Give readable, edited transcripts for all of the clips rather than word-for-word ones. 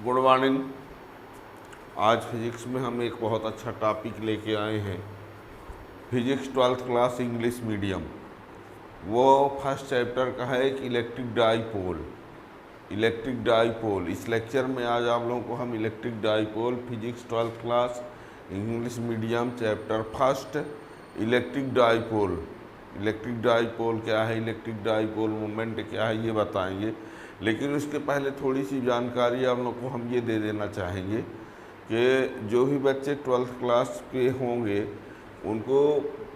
Good morning. आज physics में हम एक बहुत अच्छा टॉपिक लेके आए हैं। Physics 12th class English medium. वो फर्स्ट चैप्टर का है कि इलेक्ट्रिक डाईपोल। इलेक्ट्रिक डाईपोल इस लेक्चर में आज आप लोगों को हम electric dipole physics 12th class English medium chapter first electric dipole. Electric dipole क्या है, इलेक्ट्रिक डाईपोल मोमेंट क्या है, ये बताएंगे। लेकिन उसके पहले थोड़ी सी जानकारी आप लोग को हम ये दे देना चाहेंगे कि जो भी बच्चे 12th क्लास के होंगे उनको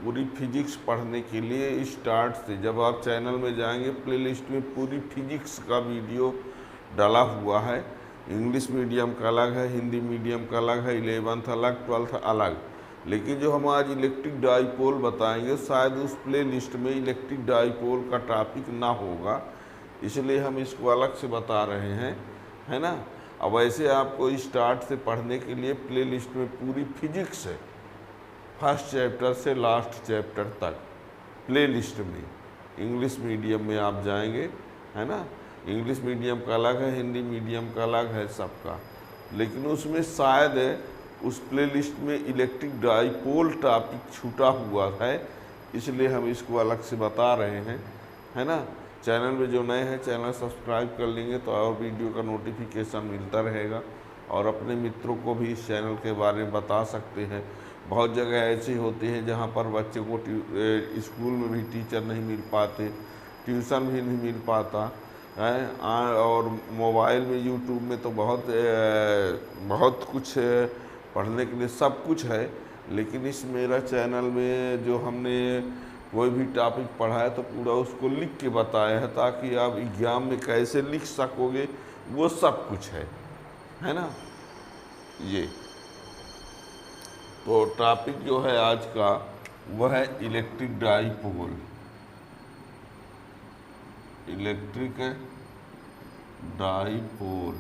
पूरी फिजिक्स पढ़ने के लिए स्टार्ट से, जब आप चैनल में जाएंगे प्लेलिस्ट में पूरी फिजिक्स का वीडियो डाला हुआ है। इंग्लिश मीडियम का अलग है, हिंदी मीडियम का अलग है, 11th अलग, 12th अलग। लेकिन जो हम आज इलेक्ट्रिक डाईपोल बताएंगे शायद उस प्ले लिस्ट में इलेक्ट्रिक डाईपोल का टॉपिक ना होगा, इसलिए हम इसको अलग से बता रहे हैं, है ना। अब ऐसे आपको स्टार्ट से पढ़ने के लिए प्ले लिस्ट में पूरी फिजिक्स है, फर्स्ट चैप्टर से लास्ट चैप्टर तक प्ले लिस्ट में। इंग्लिश मीडियम में आप जाएंगे, है ना, इंग्लिश मीडियम का अलग है, हिंदी मीडियम का अलग है सबका। लेकिन उसमें शायद उस प्ले लिस्ट में इलेक्ट्रिक डाईपोल टॉपिक छूटा हुआ है, इसलिए हम इसको अलग से बता रहे हैं, है ना। चैनल में जो नए हैं चैनल सब्सक्राइब कर लेंगे तो और वीडियो का नोटिफिकेशन मिलता रहेगा, और अपने मित्रों को भी इस चैनल के बारे में बता सकते हैं। बहुत जगह ऐसी होती हैं जहाँ पर बच्चे को स्कूल में भी टीचर नहीं मिल पाते, ट्यूशन भी नहीं मिल पाता है, और मोबाइल में यूट्यूब में तो बहुत कुछ पढ़ने के लिए सब कुछ है। लेकिन इस मेरा चैनल में जो हमने कोई भी टॉपिक पढ़ा है तो पूरा उसको लिख के बताया है, ताकि आप एग्जाम में कैसे लिख सकोगे वो सब कुछ है ना। ये तो टॉपिक जो है आज का वह है electric dipole. Electric dipole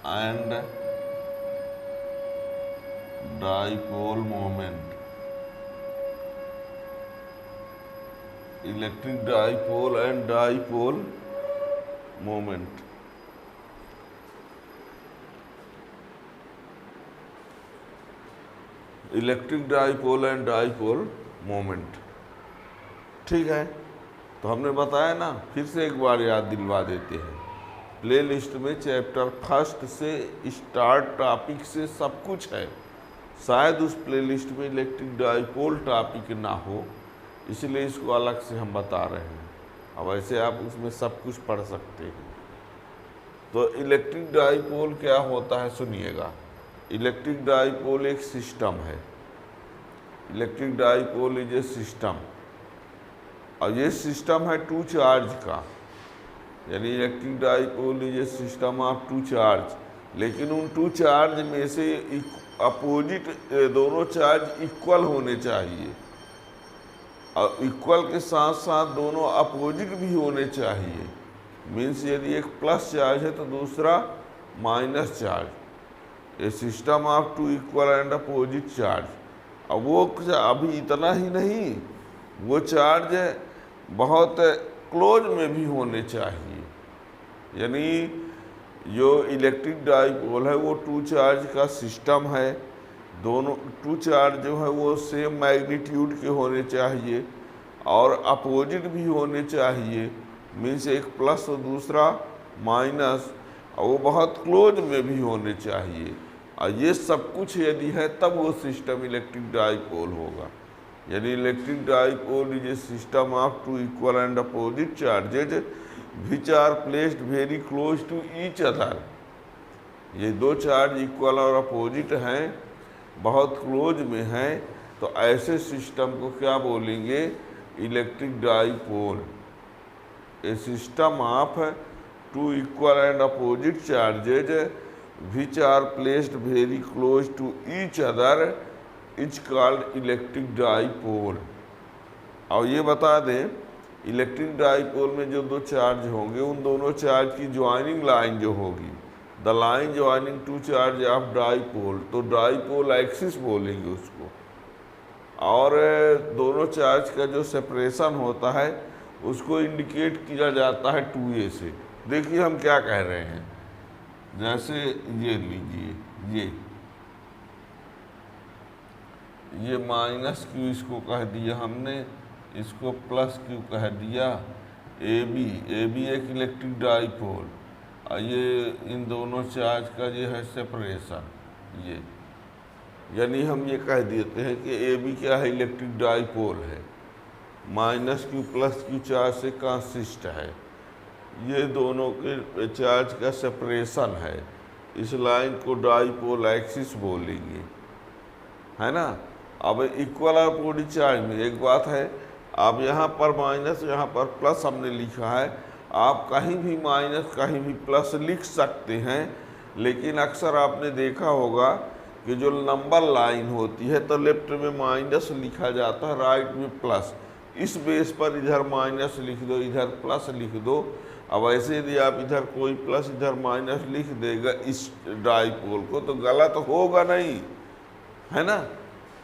and dipole moment. Electric dipole and dipole moment. Electric dipole and dipole moment, ठीक है। तो हमने बताया ना, फिर से एक बार याद दिलवा देते हैं। प्ले लिस्ट में चैप्टर फर्स्ट से स्टार्ट टॉपिक से सब कुछ है। शायद उस प्ले लिस्ट में इलेक्ट्रिक डाईपोल टॉपिक ना हो, इसलिए इसको अलग से हम बता रहे हैं। अब ऐसे आप उसमें सब कुछ पढ़ सकते हैं। तो इलेक्ट्रिक डाईपोल क्या होता है सुनिएगा। इलेक्ट्रिक डाईपोल एक सिस्टम है। Electric dipole is a system, और ये सिस्टम है टू चार्ज का, यानी electric dipole is a system of two charge. लेकिन उन टू चार्ज में से अपोजिट दोनों चार्ज इक्वल होने चाहिए, और इक्वल के साथ साथ दोनों अपोजिट भी होने चाहिए। मीन्स यदि एक प्लस चार्ज है तो दूसरा minus charge. A system of two equal and opposite charge. अब वो अभी इतना ही नहीं, वो चार्ज बहुत क्लोज में भी होने चाहिए। यानी जो इलेक्ट्रिक डाईपोल है वो टू चार्ज का सिस्टम है। दोनों टू चार्ज जो है वो सेम मैग्नीट्यूड के होने चाहिए और अपोजिट भी होने चाहिए। मीन्स एक प्लस और दूसरा माइनस, और वो बहुत क्लोज में भी होने चाहिए। और ये सब कुछ यदि है तब वो सिस्टम इलेक्ट्रिक डाईपोल होगा। यानी electric dipole is a system of two equal and opposite charges which are placed very close to each other. ये दो चार्ज इक्वल और अपोजिट हैं, बहुत क्लोज में हैं, तो ऐसे सिस्टम को क्या बोलेंगे, electric dipole. A system of two equal and opposite charges which are placed very close to each other is called electric dipole. और ये बता दें, इलेक्ट्रिक डाईपोल में जो दो चार्ज होंगे उन दोनों चार्ज की ज्वाइनिंग लाइन जो होगी, the line joining two charge of dipole, तो डाईपोल एक्सिस बोलेंगे उसको। और दोनों चार्ज का जो सेपरेशन होता है उसको इंडिकेट किया जाता है 2a से। देखिए हम क्या कह रहे हैं, जैसे ये लीजिए, ये माइनस क्यू इसको कह दिया हमने, इसको प्लस क्यू कह दिया। ए बी एक इलेक्ट्रिक डाइपोल, और ये इन दोनों चार्ज का ये है सेपरेशन, ये यानी हम ये कह देते हैं कि ए बी क्या है, इलेक्ट्रिक डाइपोल है, minus Q plus Q charge से कंसिस्ट है। ये दोनों के चार्ज का सेपरेशन है। इस लाइन को डाइपोल एक्सिस बोलेंगे, है ना। अब इक्वल अपोजिट चार्ज में एक बात है, आप यहाँ पर माइनस यहाँ पर प्लस हमने लिखा है, आप कहीं भी माइनस कहीं भी प्लस लिख सकते हैं, लेकिन अक्सर आपने देखा होगा कि जो नंबर लाइन होती है तो लेफ्ट में माइनस लिखा जाता है, राइट में प्लस। इस बेस पर इधर माइनस लिख दो, इधर प्लस लिख दो। अब ऐसे यदि आप इधर कोई प्लस इधर माइनस लिख देगा इस डाइपोल को तो गलत होगा नहीं, है ना।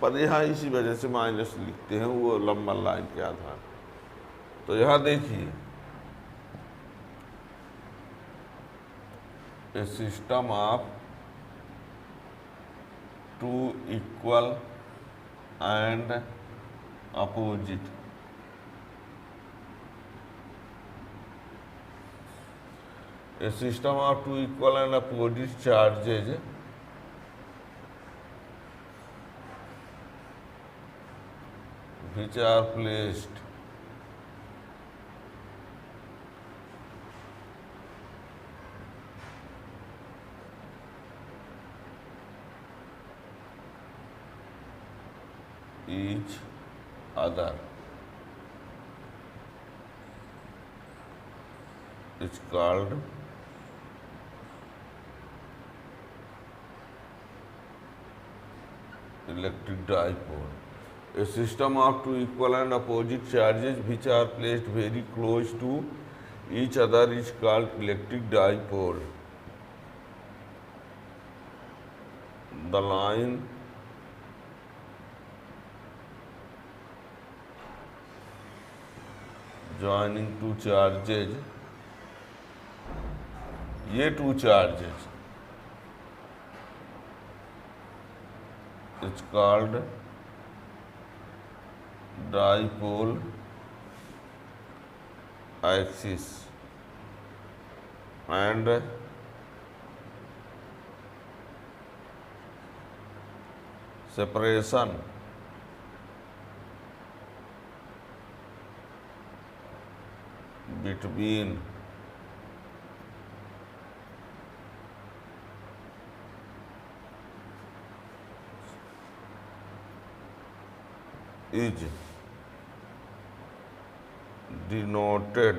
पर यहाँ इसी वजह से माइनस लिखते हैं, वो लंबा लाइन के आधार। तो यहाँ देखिए, a system of two equal and opposite a system of two equal and opposite charges which are placed each other is called electric dipole. A system of two equal and opposite charges which are placed very close to each other is called electric dipole. The line joining two charges, ये two charges, it's called dipole axis and separation between is denoted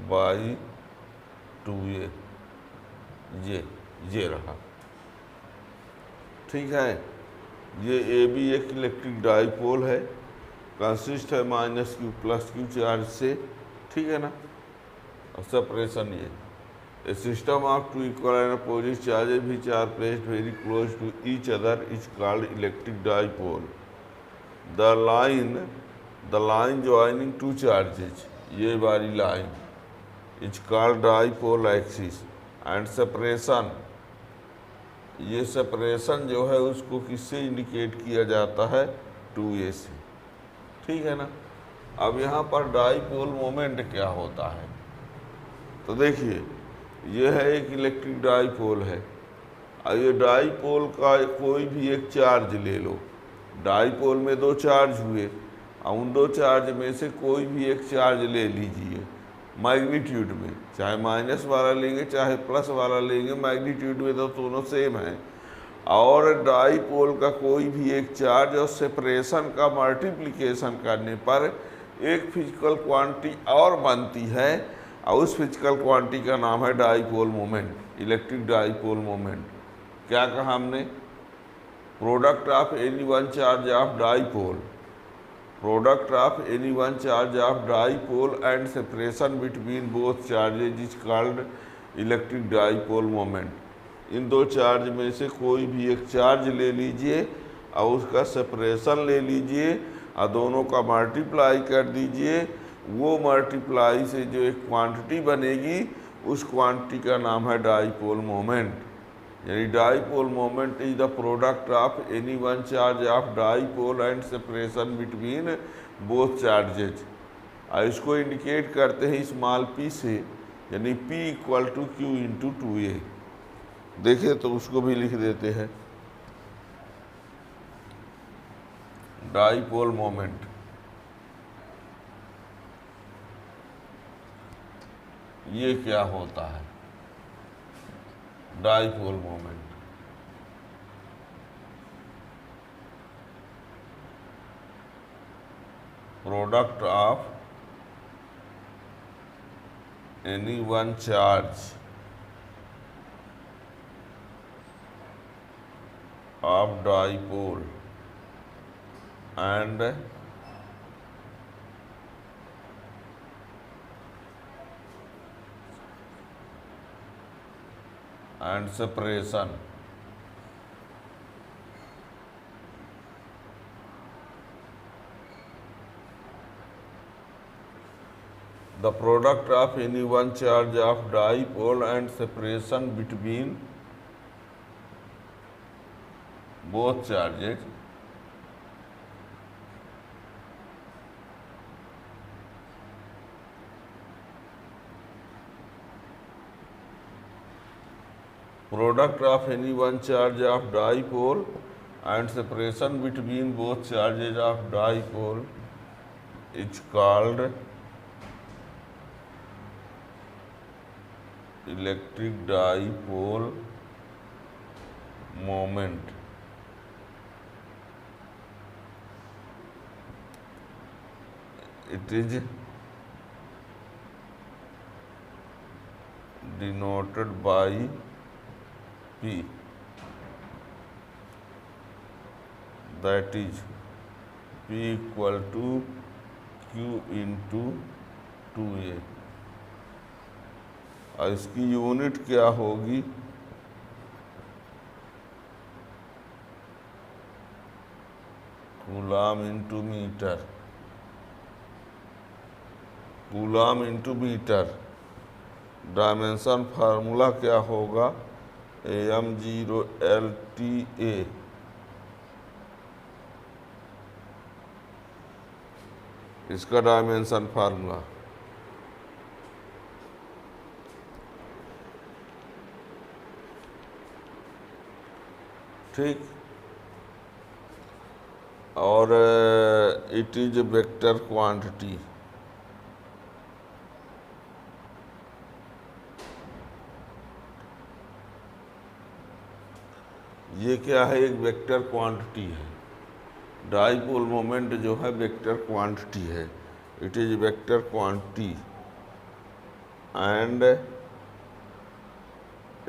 by 2a। ये रहा, ठीक है। ये A B एक electric dipole है, consist है minus Q plus Q charge से, ठीक है ना। और सेपरेशन ये A system of two equal and opposite charges which are placed very close to each other is called electric dipole. The line joining two charges, ये वाली line, is called dipole axis and separation, ये separation जो है उसको किससे indicate किया जाता है, 2a से, ठीक है ना। अब यहाँ पर डाइपोल मोमेंट क्या होता है, तो देखिए ये है एक इलेक्ट्रिक डाइपोल है, और ये डाइपोल का कोई भी एक चार्ज ले लो। डाइपोल में दो चार्ज हुए, और उन दो चार्ज में से कोई भी एक चार्ज ले लीजिए मैग्नीट्यूड में, चाहे माइनस वाला लेंगे चाहे प्लस वाला लेंगे, मैग्नीट्यूड में तो दोनों सेम है। और डाइपोल का कोई भी एक चार्ज और सेपरेशन का मल्टीप्लिकेशन करने पर एक फिजिकल क्वांटिटी और बनती है, और उस फिजिकल क्वांटिटी का नाम है dipole moment, electric dipole moment. क्या कहा हमने, product of any one charge of dipole, product of any one charge of dipole and separation between both charges is called electric dipole moment. इन दो charge में से कोई भी एक चार्ज ले लीजिए और उसका सेपरेशन ले लीजिए और दोनों का मल्टीप्लाई कर दीजिए। वो मल्टीप्लाई से जो एक क्वांटिटी बनेगी उस क्वांटिटी का नाम है डाईपोल मोमेंट। यानी dipole moment is the product of any one charge of dipole and separation between both charges. और इसको इंडिकेट करते हैं स्मॉल p से, यानी p equal to q into 2a। देखिए तो उसको भी लिख देते हैं। डाईपोल मोमेंट ये क्या होता है? Dipole moment product of any one charge of dipole and separation the product of any one charge of dipole and separation between both charges product of any one charge of dipole and separation between both charges of dipole is called electric dipole moment. It is denoted by P, that is P equal to Q into 2A। और इसकी unit क्या होगी? Coulomb into metre. Coulomb into metre. Dimension formula क्या होगा? m0LTA। इसका dimension formula ठीक। और it is vector quantity. ये क्या है? एक वेक्टर क्वांटिटी है। डाईपोल मोमेंट जो है वेक्टर क्वांटिटी है। It is vector quantity and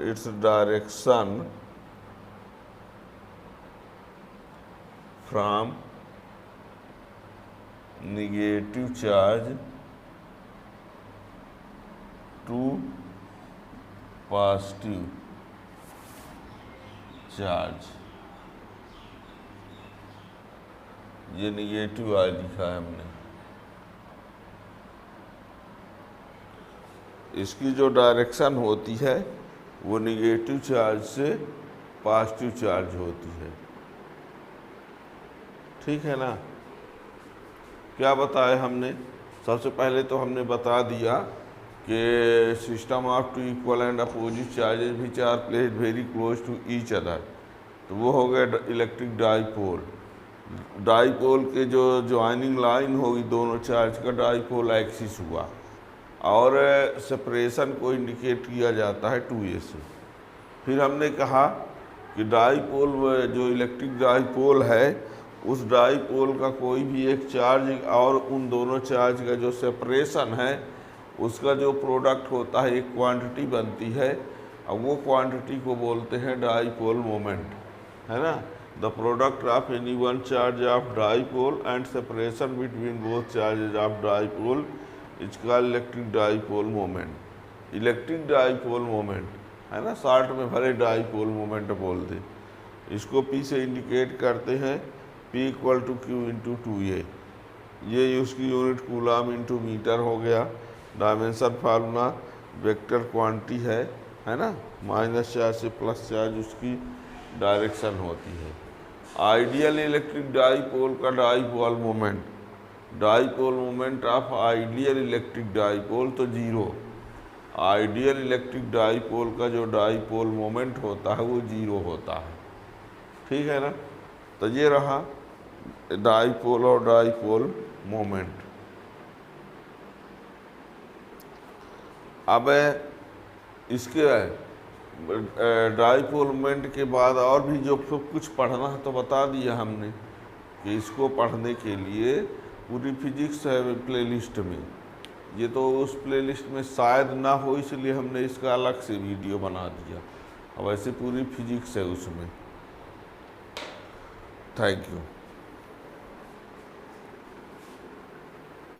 its direction from negative charge to positive charge. ये निगेटिव आई लिखा है हमने। इसकी जो डायरेक्शन होती है वो निगेटिव चार्ज से पॉजिटिव चार्ज होती है। ठीक है ना? क्या बताया हमने? सबसे पहले तो हमने बता दिया कि system of two equal and opposite charges which are placed very close to each other, तो वो हो गया इलेक्ट्रिक डाईपोल। डाईपोल के जो ज्वाइनिंग लाइन होगी दोनों चार्ज का, डाईपोल एक्सिस हुआ। और सेपरेशन को इंडिकेट किया जाता है 2A से। फिर हमने कहा कि डाईपोल जो इलेक्ट्रिक डाईपोल है उस डाईपोल का कोई भी एक चार्ज और उन दोनों चार्ज का जो सेपरेशन है उसका जो प्रोडक्ट होता है एक क्वांटिटी बनती है, और वो क्वांटिटी को बोलते हैं डाईपोल मोमेंट, है ना। The product of any one charge of dipole and separation between both charges of dipole is called electric dipole moment. Electric dipole moment है ना, शॉर्ट में भले डाईपोल मोमेंट बोल दे। इसको P से इंडिकेट करते हैं, P equal to Q into 2A। ये उसकी यूनिट कूलाम इंटू मीटर हो गया। डायमेंशन फार्मूला वेक्टर क्वांटिटी है ना, माइनस चार्ज से प्लस चार्ज उसकी डायरेक्शन होती है। आइडियल इलेक्ट्रिक डाईपोल का dipole moment, dipole moment of ideal electric dipole तो जीरो, आइडियल इलेक्ट्रिक डाईपोल का जो डाईपोल मोमेंट होता है वो जीरो होता है। ठीक है ना, तो ये रहा डाईपोल और डाईपोल मोमेंट। अब इसके डाईपोल मोमेंट के बाद और भी जो कुछ पढ़ना है तो बता दिया हमने कि इसको पढ़ने के लिए पूरी फिजिक्स है प्लेलिस्ट में। ये तो उस प्लेलिस्ट में शायद ना हो, इसलिए हमने इसका अलग से वीडियो बना दिया। अब ऐसे पूरी फिजिक्स है उसमें। Thank you.